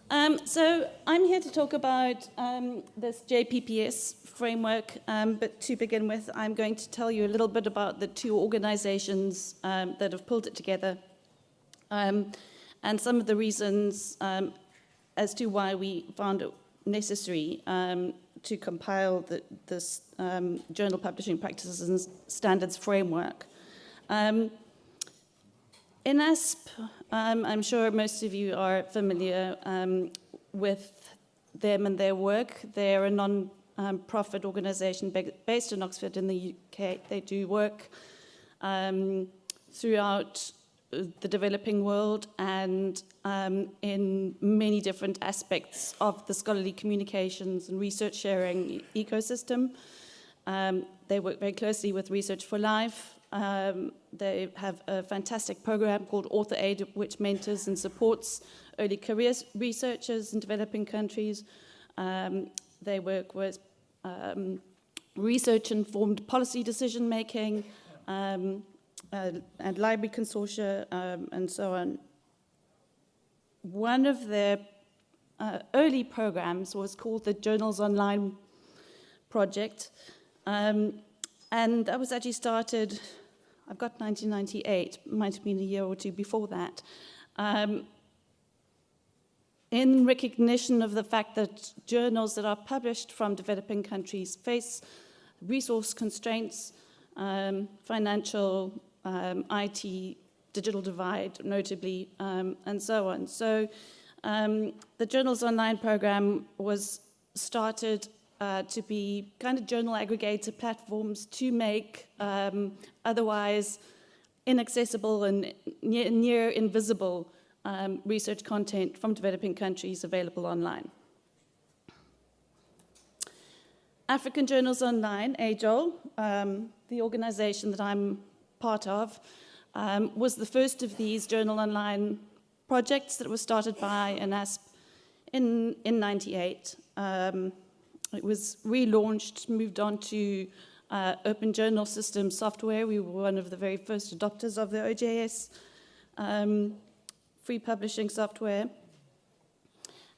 So I'm here to talk about this JPPS framework, but to begin with, I'm going to tell you a little bit about the two organizations that have pulled it together, and some of the reasons as to why we found it necessary to compile this Journal Publishing Practices and Standards framework. In ASP, I'm sure most of you are familiar with them and their work. They're a non-profit organization based in Oxford in the UK. They do work throughout the developing world and in many different aspects of the scholarly communications and research sharing ecosystem. They work very closely with Research for Life. They have a fantastic program called Author Aid, which mentors and supports early career researchers in developing countries. They work with research-informed policy decision-making and library consortia and so on. One of their early programs was called the Journals Online project. And that was actually started, I've got 1998, might have been a year or two before that, in recognition of the fact that journals that are published from developing countries face resource constraints, financial, IT, digital divide, notably, and so on. So the Journals Online program was started to be kind of journal aggregator platforms to make otherwise inaccessible and near invisible research content from developing countries available online. African Journals Online, AJOL, the organization that I'm part of, was the first of these Journal Online projects that was started by an ASP in 98. It was relaunched, moved on to Open Journal System software. We were one of the very first adopters of the OJS free publishing software.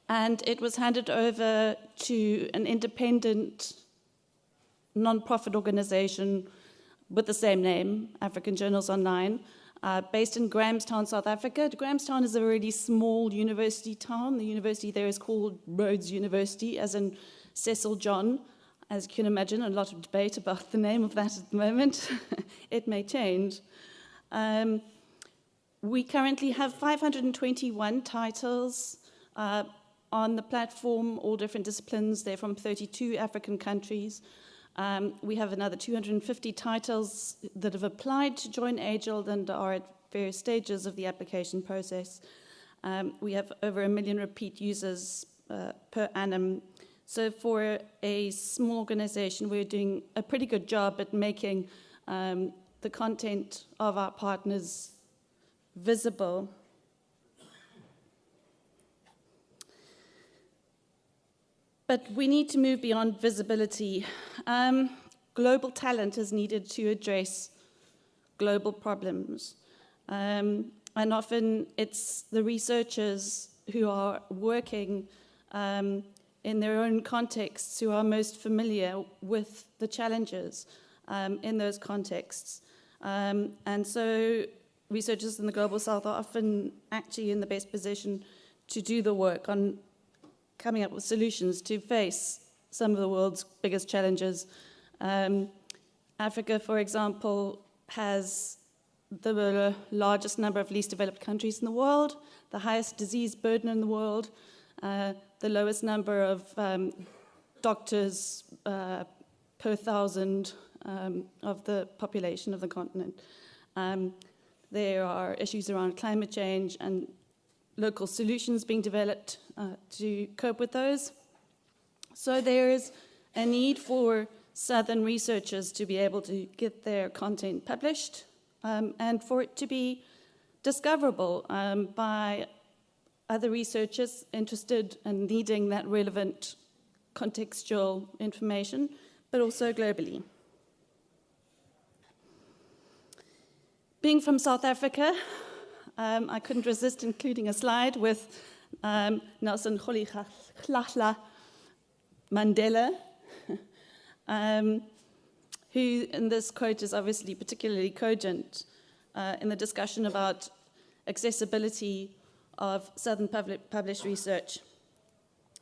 And it was handed over to an independent non-profit organization with the same name, African Journals Online, based in Grahamstown, South Africa. Grahamstown is a really small university town. The university there is called Rhodes University, as in Cecil John. As you can imagine, a lot of debate about the name of that at the moment. It may change. We currently have 521 titles on the platform, all different disciplines. They're from 32 African countries. We have another 250 titles that have applied to join AJOL and are at various stages of the application process. We have over 1 million repeat users per annum. So for a small organization, we're doing a pretty good job at making the content of our partners visible. But we need to move beyond visibility. Global talent is needed to address global problems. And often it's the researchers who are working in their own contexts who are most familiar with the challenges in those contexts. And so researchers in the Global South are often actually in the best position to do the work on coming up with solutions to face some of the world's biggest challenges. Africa, for example, has the largest number of least developed countries in the world, the highest disease burden in the world, the lowest number of doctors per 1,000 of the population of the continent. There are issues around climate change and local solutions being developed to cope with those. So there is a need for Southern researchers to be able to get their content published and for it to be discoverable by other researchers interested and needing that relevant contextual information, but also globally. Being from South Africa, I couldn't resist including a slide with Nelson Rolihlahla Mandela, who in this quote is obviously particularly cogent in the discussion about accessibility of Southern published research.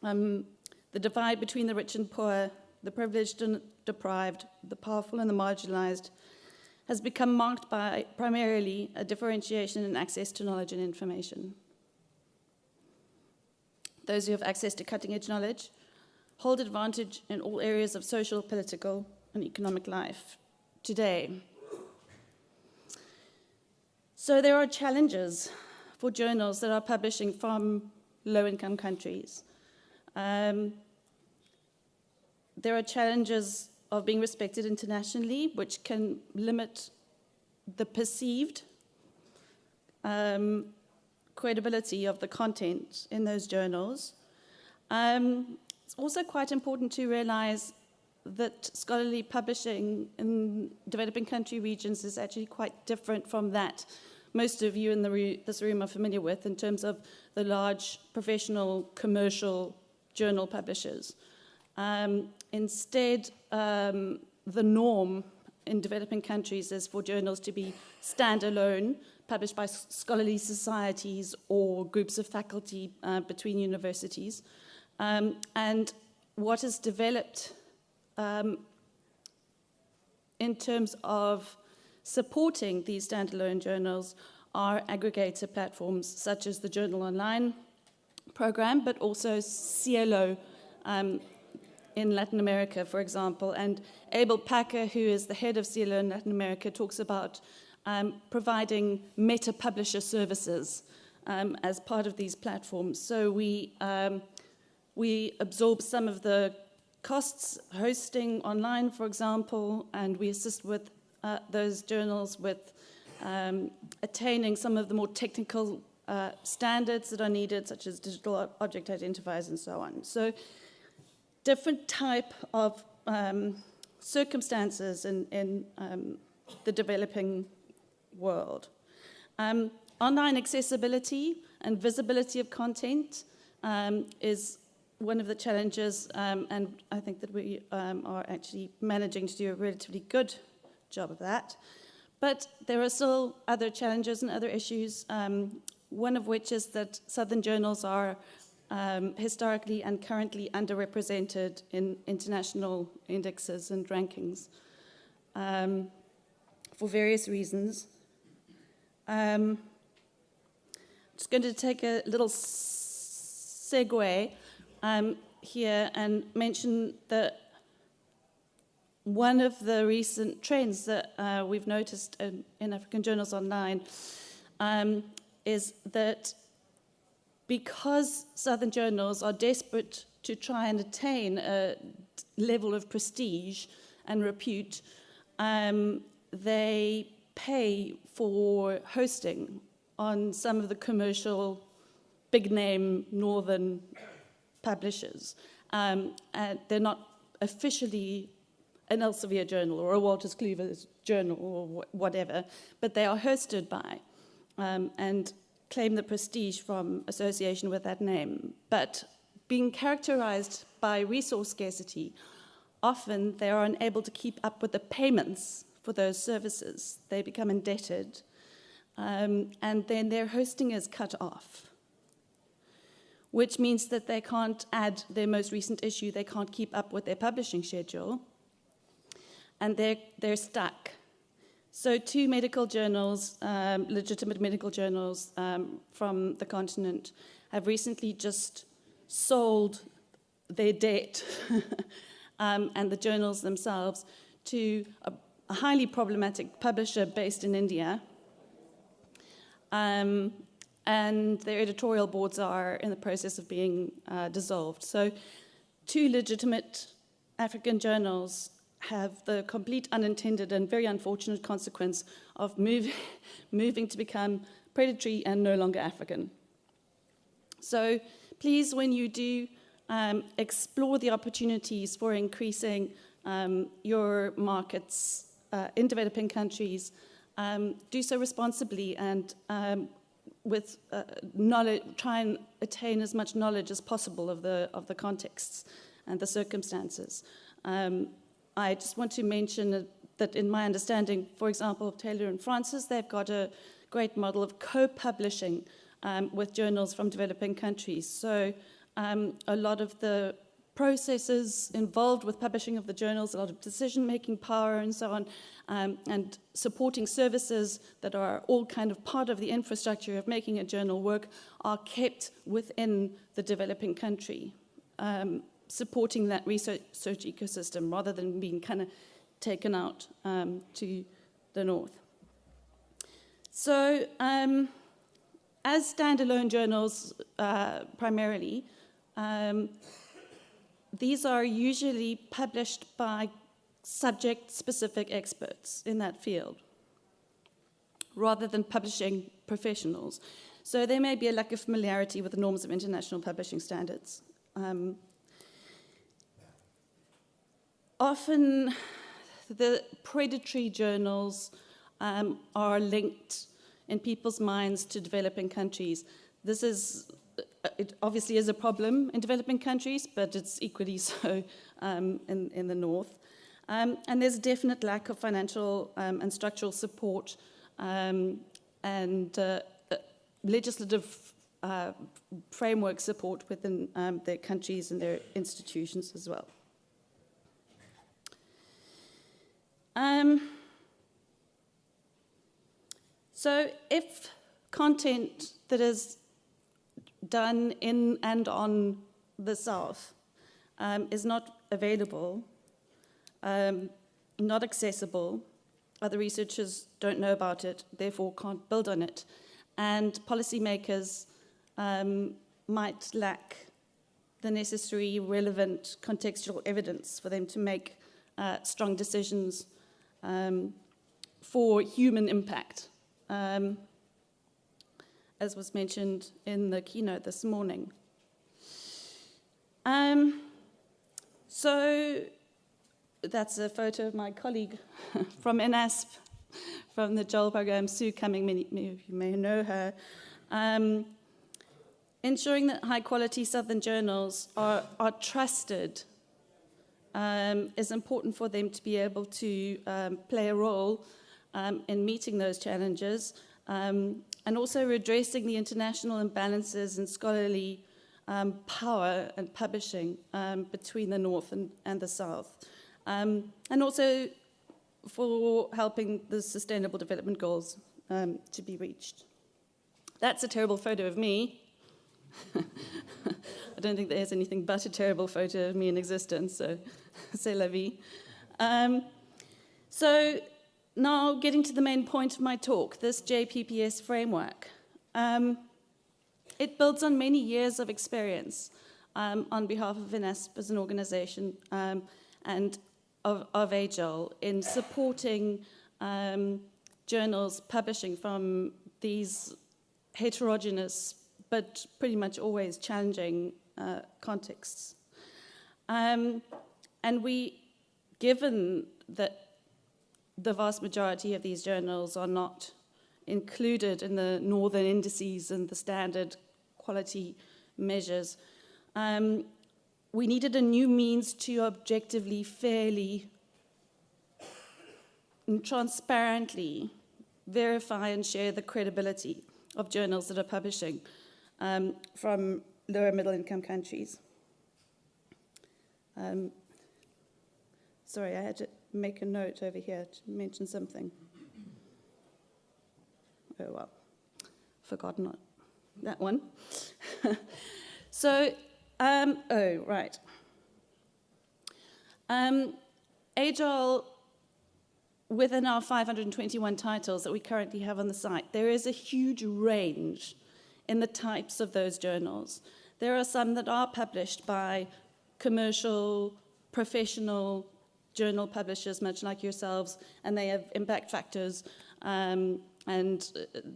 The divide between the rich and poor, the privileged and deprived, the powerful and the marginalized, has become marked by primarily a differentiation in access to knowledge and information. Those who have access to cutting-edge knowledge hold advantage in all areas of social, political, and economic life today. So there are challenges for journals that are publishing from low-income countries. There are challenges of being respected internationally, which can limit the perceived credibility of the content in those journals. It's also quite important to realize that scholarly publishing in developing country regions is actually quite different from that most of you in this room are familiar with in terms of the large professional commercial journal publishers. Instead, the norm in developing countries is for journals to be standalone, published by scholarly societies or groups of faculty between universities. And what is developed in terms of supporting these standalone journals are aggregator platforms such as the Journal Online program, but also CLO in Latin America, for example. And Abel Packer, who is the head of CLO in Latin America, talks about providing meta-publisher services as part of these platforms. So we absorb some of the costs, hosting online, for example, and we assist with those journals with attaining some of the more technical standards that are needed, such as digital object identifiers and so on. So different type of circumstances in the developing world. Online accessibility and visibility of content is one of the challenges, and I think that we are actually managing to do a relatively good job of that. But there are still other challenges and other issues, one of which is that Southern journals are historically and currently underrepresented in international indexes and rankings for various reasons. I'm just going to take a little segue here and mention that one of the recent trends that we've noticed in African Journals Online is that because Southern journals are desperate to try and attain a level of prestige and repute, they pay for hosting on some of the commercial big-name northern publishers. And they're not officially an Elsevier journal or a Walters Kluwer's journal or whatever, but they are hosted by and claim the prestige from association with that name. But being characterized by resource scarcity, often they are unable to keep up with the payments for those services. They become indebted, and then their hosting is cut off, which means that they can't add their most recent issue, they can't keep up with their publishing schedule, and they're stuck. So 2 medical journals, legitimate medical journals from the continent, have recently just sold their debt and the journals themselves to a highly problematic publisher based in India. And their editorial boards are in the process of being dissolved. So 2 legitimate African journals have the complete unintended and very unfortunate consequence of moving to become predatory and no longer African. So please, when you do explore the opportunities for increasing your markets in developing countries, do so responsibly and with knowledge, try and attain as much knowledge as possible of the contexts and the circumstances. I just want to mention that in my understanding, for example, of Taylor and Francis, they've got a great model of co-publishing with journals from developing countries. So a lot of the processes involved with publishing of the journals, a lot of decision-making power and so on, and supporting services that are all kind of part of the infrastructure of making a journal work are kept within the developing country, supporting that research ecosystem rather than being kind of taken out to the north. So as standalone journals primarily, these are usually published by subject-specific experts in that field, rather than publishing professionals. So there may be a lack of familiarity with the norms of international publishing standards. Often, the predatory journals are linked in people's minds to developing countries. This is it obviously is a problem in developing countries, but it's equally so in the north. And there's a definite lack of financial and structural support and legislative framework support within their countries and their institutions as well. So if content that is done in and on the South is not available, not accessible, other researchers don't know about it, therefore can't build on it, and policymakers might lack the necessary relevant contextual evidence for them to make strong decisions for human impact. As was mentioned in the keynote this morning. So that's a photo of my colleague from INASP, from the Joel program, Sue Cumming, many of you may know her. Ensuring that high-quality Southern journals are trusted is important for them to be able to play a role in meeting those challenges, and also redressing the international imbalances in scholarly power and publishing between the North and the South. And also for helping the Sustainable Development Goals to be reached. That's a terrible photo of me. I don't think there's anything but a terrible photo of me in existence, so c'est la vie. So now getting to the main point of my talk, this JPPS framework. It builds on many years of experience on behalf of INASP as an organization and of AJOL in supporting journals publishing from these heterogeneous but pretty much always challenging contexts. And given that the vast majority of these journals are not included in the northern indices and the standard quality measures, we needed a new means to objectively, fairly, and transparently verify and share the credibility of journals that are publishing from lower middle income countries. Sorry, I had to make a note over here to mention something. Oh, well, forgotten that one. So, oh, right. AJOL, within our 521 titles that we currently have on the site, there is a huge range in the types of those journals. There are some that are published by commercial, professional journal publishers, much like yourselves, and they have impact factors, and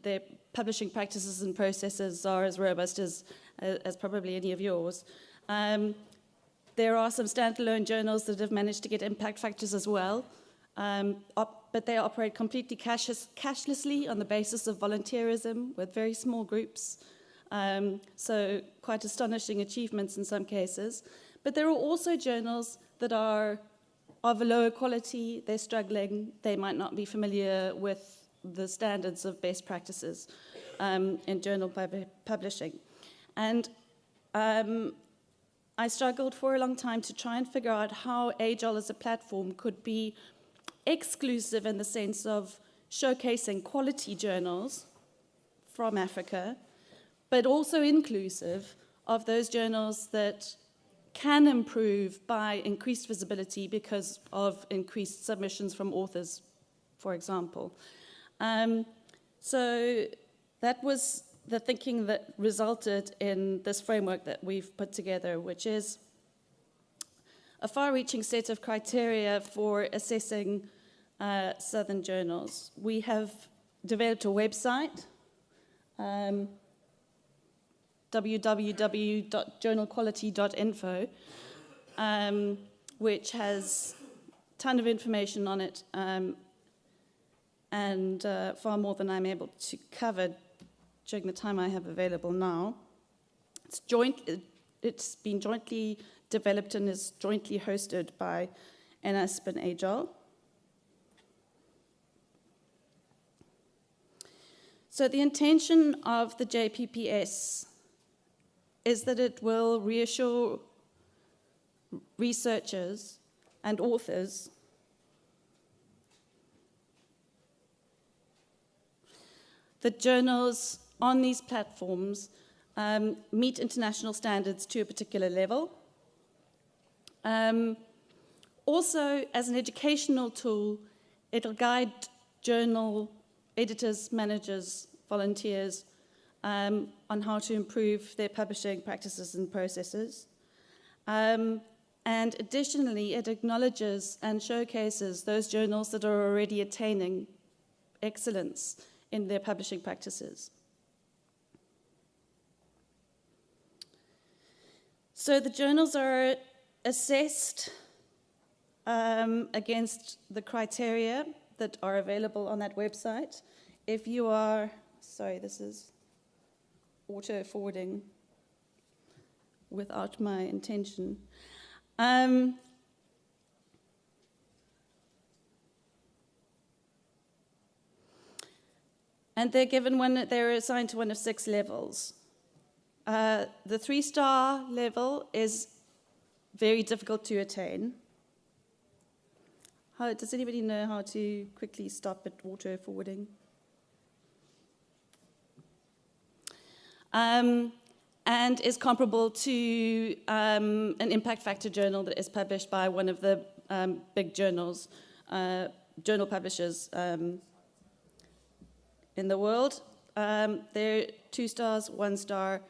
their publishing practices and processes are as robust as probably any of yours. There are some standalone journals that have managed to get impact factors as well, but they operate completely cashlessly on the basis of volunteerism with very small groups. So quite astonishing achievements in some cases. But there are also journals that are of a lower quality, they're struggling, they might not be familiar with the standards of best practices in journal publishing. And I struggled for a long time to try and figure out how AJOL as a platform could be exclusive in the sense of showcasing quality journals from Africa, but also inclusive of those journals that can improve by increased visibility because of increased submissions from authors, for example. So that was the thinking that resulted in this framework that we've put together, which is a far-reaching set of criteria for assessing Southern journals. We have developed a website, www.journalquality.info, which has a ton of information on it and far more than I'm able to cover during the time I have available now. It's been jointly developed and is jointly hosted by NASP and AJOL. So the intention of the JPPS is that it will reassure researchers and authors that journals on these platforms meet international standards to a particular level. Also, as an educational tool, it'll guide journal editors, managers, volunteers on how to improve their publishing practices and processes. And additionally, it acknowledges and showcases those journals that are already attaining excellence in their publishing practices. So the journals are assessed against the criteria that are available on that website. If you are, sorry, this is auto-forwarding without my intention. And they're assigned to one of 6 levels. The 3-star level is very difficult to attain. Does anybody know how to quickly stop it auto-forwarding? And is comparable to an impact factor journal that is published by one of the big journals, journal publishers in the world. They're 2 stars, 1 star.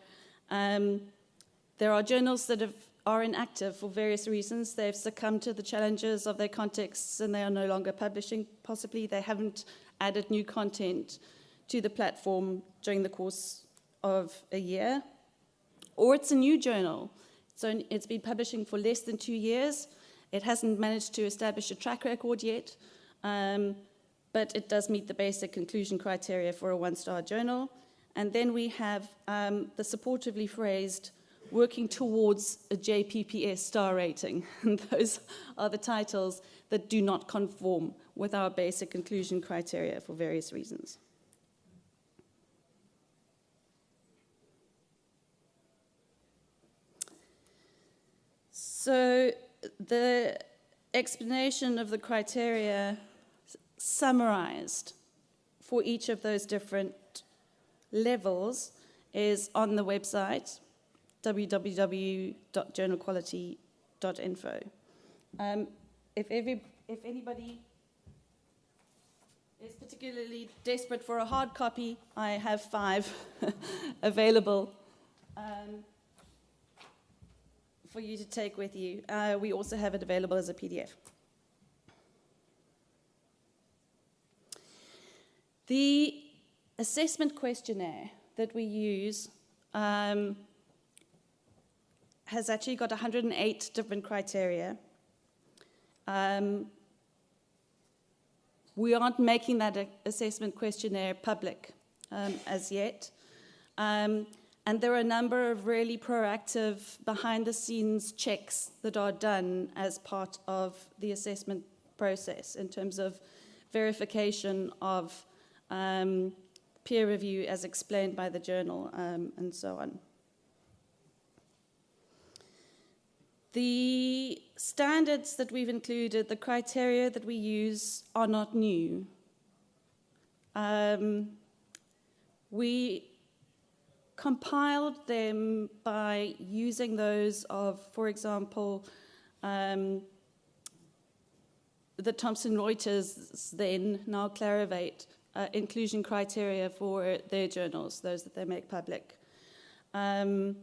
There are journals that are inactive for various reasons. They've succumbed to the challenges of their contexts and they are no longer publishing, possibly. They haven't added new content to the platform during the course of a year. Or it's a new journal. So it's been publishing for less than 2 years. It hasn't managed to establish a track record yet, but it does meet the basic inclusion criteria for a 1-star journal. And then we have the supportively phrased working towards a JPPS star rating. And those are the titles that do not conform with our basic inclusion criteria for various reasons. So the explanation of the criteria summarized for each of those different levels is on the website, www.journalquality.info. If anybody is particularly desperate for a hard copy, I have 5 available for you to take with you. We also have it available as a PDF. The assessment questionnaire that we use has actually got 108 different criteria. we aren't making that assessment questionnaire public as yet. And there are a number of really proactive behind-the-scenes checks that are done as part of the assessment process in terms of verification of peer review as explained by the journal and so on. The standards that we've included, the criteria that we use are not new. We compiled them by using those of, for example, the Thomson Reuters then, now Clarivate, inclusion criteria for their journals, those that they make public. The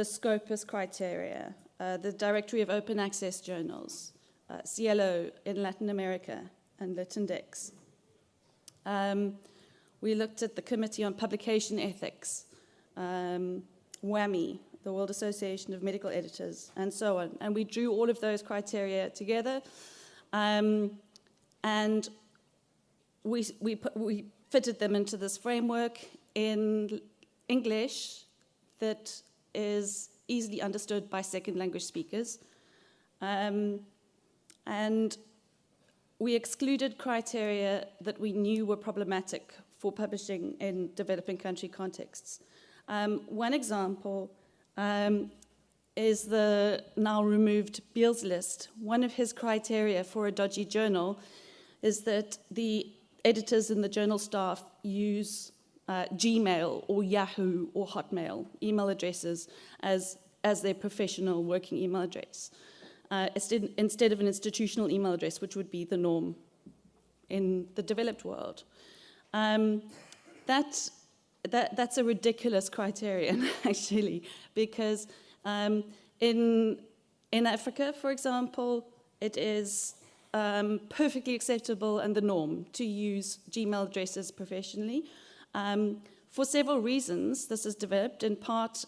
Scopus criteria, the Directory of Open Access Journals, Cielo in Latin America, and Litindex. We looked at the Committee on Publication Ethics, WAMI, the World Association of Medical Editors, and so on. And we drew all of those criteria together, and we fitted them into this framework in English that is easily understood by second language speakers. And we excluded criteria that we knew were problematic for publishing in developing country contexts. One example is the now removed Beals list. One of his criteria for a dodgy journal is that the editors and the journal staff use Gmail or Yahoo or Hotmail email addresses as their professional working email address, instead of an institutional email address, which would be the norm in the developed world. That's a ridiculous criterion, actually, because in Africa, for example, it is perfectly acceptable and the norm to use Gmail addresses professionally. For several reasons, this is developed, in part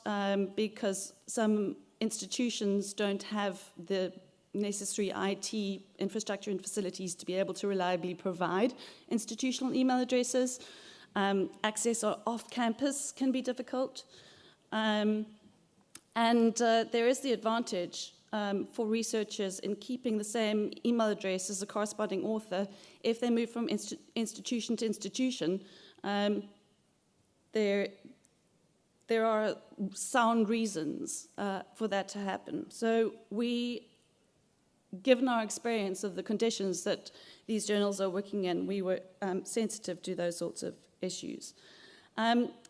because some institutions don't have the necessary IT infrastructure and facilities to be able to reliably provide institutional email addresses. Access off campus can be difficult. And there is the advantage for researchers in keeping the same email address as a corresponding author. If they move from institution to institution, there are sound reasons for that to happen. So given our experience of the conditions that these journals are working in, we were sensitive to those sorts of issues.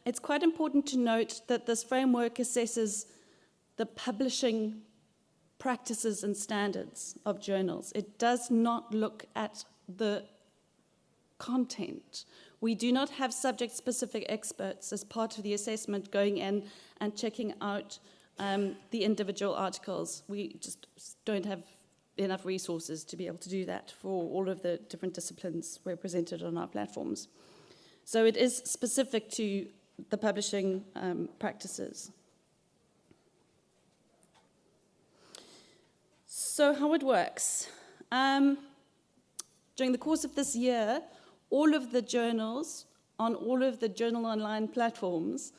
It's quite important to note that this framework assesses the publishing practices and standards of journals. It does not look at the content. We do not have subject-specific experts as part of the assessment going in and checking out the individual articles. We just don't have enough resources to be able to do that for all of the different disciplines represented on our platforms. So it is specific to the publishing practices. So how it works. During the course of this year, all of the journals on all of the Journal Online platforms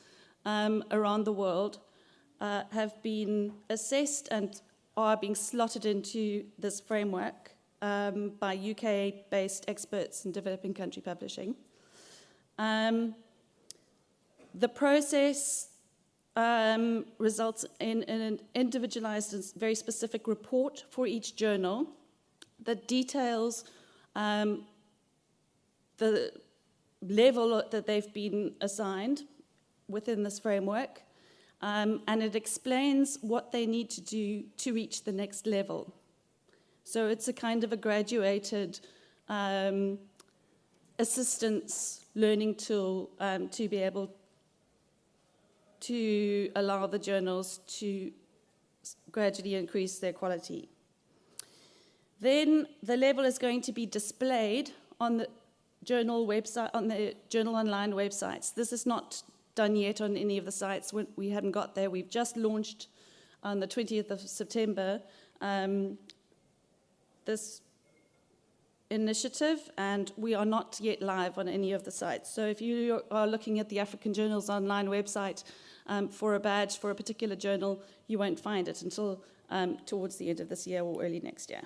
around the world have been assessed and are being slotted into this framework by UK-based experts in developing country publishing. The process results in an individualized and very specific report for each journal that details the level that they've been assigned within this framework, and it explains what they need to do to reach the next level. So it's a kind of a graduated assistance learning tool to be able to allow the journals to gradually increase their quality. Then the level is going to be displayed on the journal website, on the Journal Online websites. This is not done yet on any of the sites. We haven't got there. We've just launched on the 20th of September this initiative, and we are not yet live on any of the sites. So if you are looking at the African Journal's online website for a badge for a particular journal, you won't find it until towards the end of this year or early next year.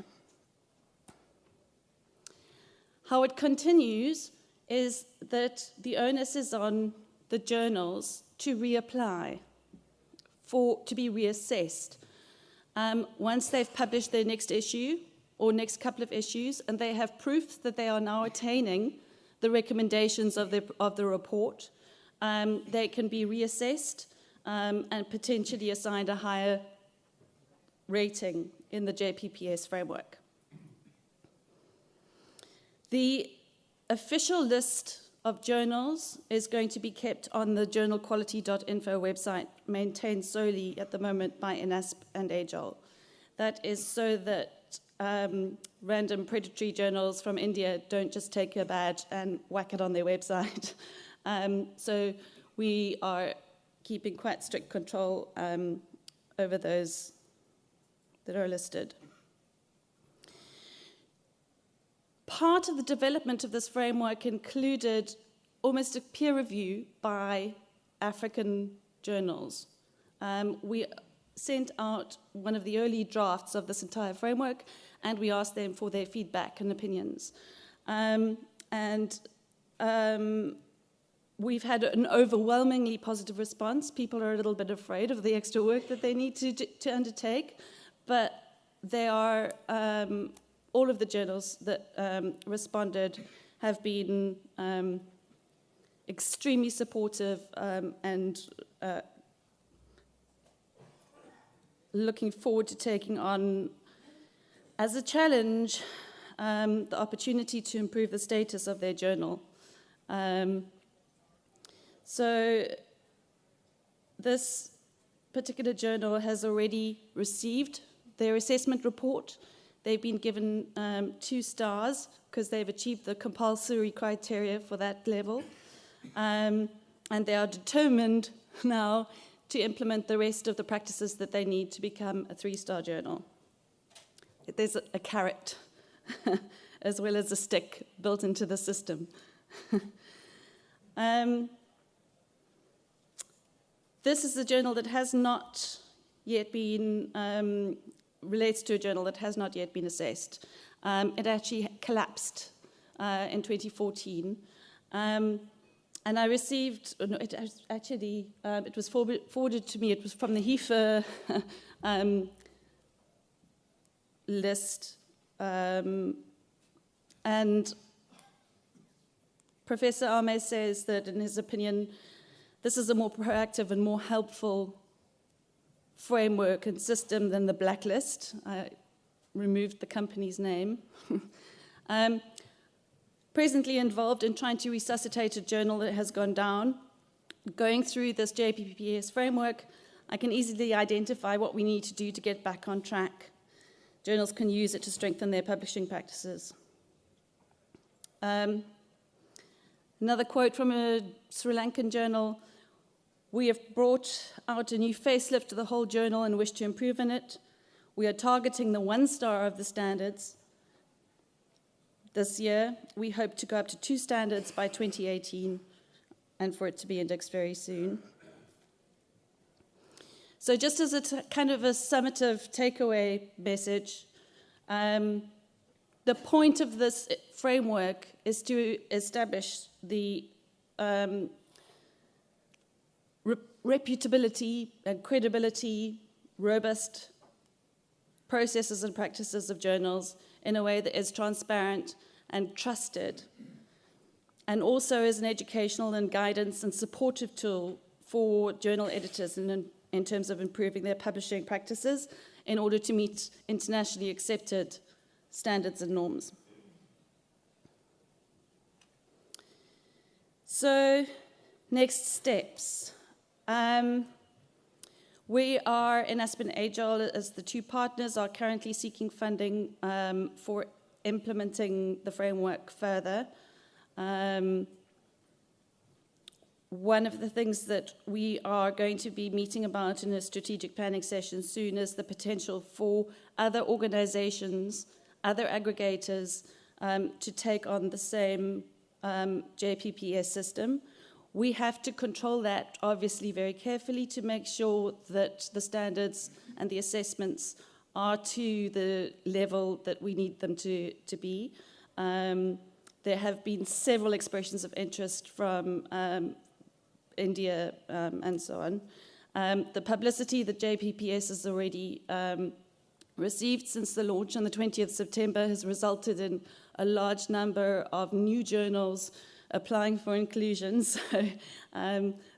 How it continues is that the onus is on the journals to reapply, to be reassessed. Once they've published their next issue or next couple of issues, and they have proof that they are now attaining the recommendations of the report, they can be reassessed and potentially assigned a higher rating in the JPPS framework. The official list of journals is going to be kept on the journalquality.info website, maintained solely at the moment by INASP and AJOL. That is so that random predatory journals from India don't just take your badge and whack it on their website. So we are keeping quite strict control over those that are listed. Part of the development of this framework included almost a peer review by African journals. We sent out one of the early drafts of this entire framework, and we asked them for their feedback and opinions. We've had an overwhelmingly positive response. People are a little bit afraid of the extra work that they need to undertake, but they are all of the journals that responded have been extremely supportive and looking forward to taking on as a challenge the opportunity to improve the status of their journal. So this particular journal has already received their assessment report. They've been given 2 stars because they've achieved the compulsory criteria for that level. And they are determined now to implement the rest of the practices that they need to become a 3-star journal. There's a carrot as well as a stick built into the system. This is a journal that has not yet been relates to a journal that has not yet been assessed. It actually collapsed in 2014. And I received, no, it was forwarded to me, it was from the HEFA list. And Professor Ame says that, in his opinion, this is a more proactive and more helpful framework and system than the blacklist. I removed the company's name. Presently involved in trying to resuscitate a journal that has gone down. Going through this JPPS framework, I can easily identify what we need to do to get back on track. Journals can use it to strengthen their publishing practices. Another quote from a Sri Lankan journal: "We have brought out a new facelift to the whole journal and wish to improve in it. We are targeting the 1-star of the standards. This year, we hope to go up to 2 standards by 2018 and for it to be indexed very soon." So just as a kind of a summative takeaway message, the point of this framework is to establish the reputability and credibility, robust processes and practices of journals in a way that is transparent and trusted, and also as an educational and guidance and supportive tool for journal editors in terms of improving their publishing practices in order to meet internationally accepted standards and norms. So, next steps. We are in Aspen AJOL as the 2 partners are currently seeking funding for implementing the framework further. One of the things that we are going to be meeting about in a strategic planning session soon is the potential for other organizations, other aggregators, to take on the same JPPS system. We have to control that, obviously, very carefully to make sure that the standards and the assessments are to the level that we need them to be. There have been several expressions of interest from India and so on. The publicity that JPPS has already received since the launch on the 20th of September has resulted in a large number of new journals applying for inclusion. So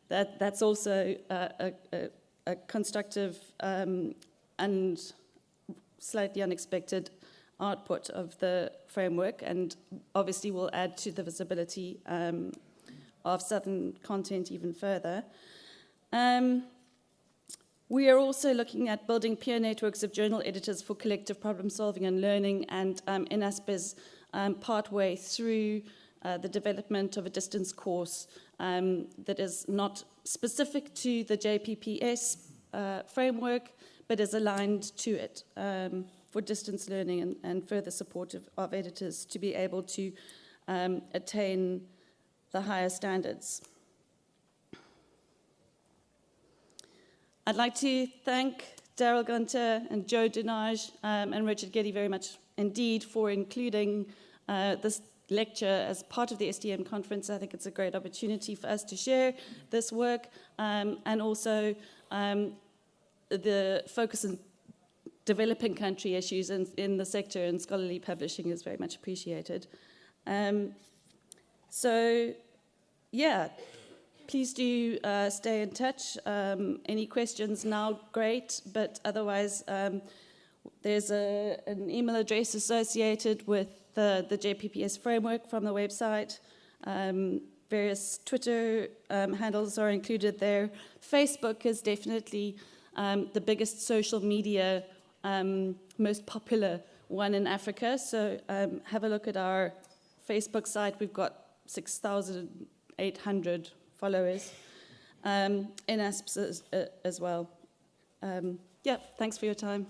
that's also a constructive and slightly unexpected output of the framework, and obviously will add to the visibility of Southern content even further. We are also looking at building peer networks of journal editors for collective problem solving and learning, and INASP is partway through the development of a distance course that is not specific to the JPPS framework, but is aligned to it for distance learning and further support of editors to be able to attain the higher standards. I'd like to thank Daryl Gunter and Joe Dinage and Richard Getty very much indeed for including this lecture as part of the STM conference. I think it's a great opportunity for us to share this work, and also the focus on developing country issues in the sector and scholarly publishing is very much appreciated. So, yeah. Please do stay in touch. Any questions now, great, but otherwise there's an email address associated with the JPPS framework from the website. Various Twitter handles are included there. Facebook is definitely the biggest social media, most popular one in Africa, so have a look at our Facebook site. We've got 6,800 followers, INASP as well. Yeah, thanks for your time.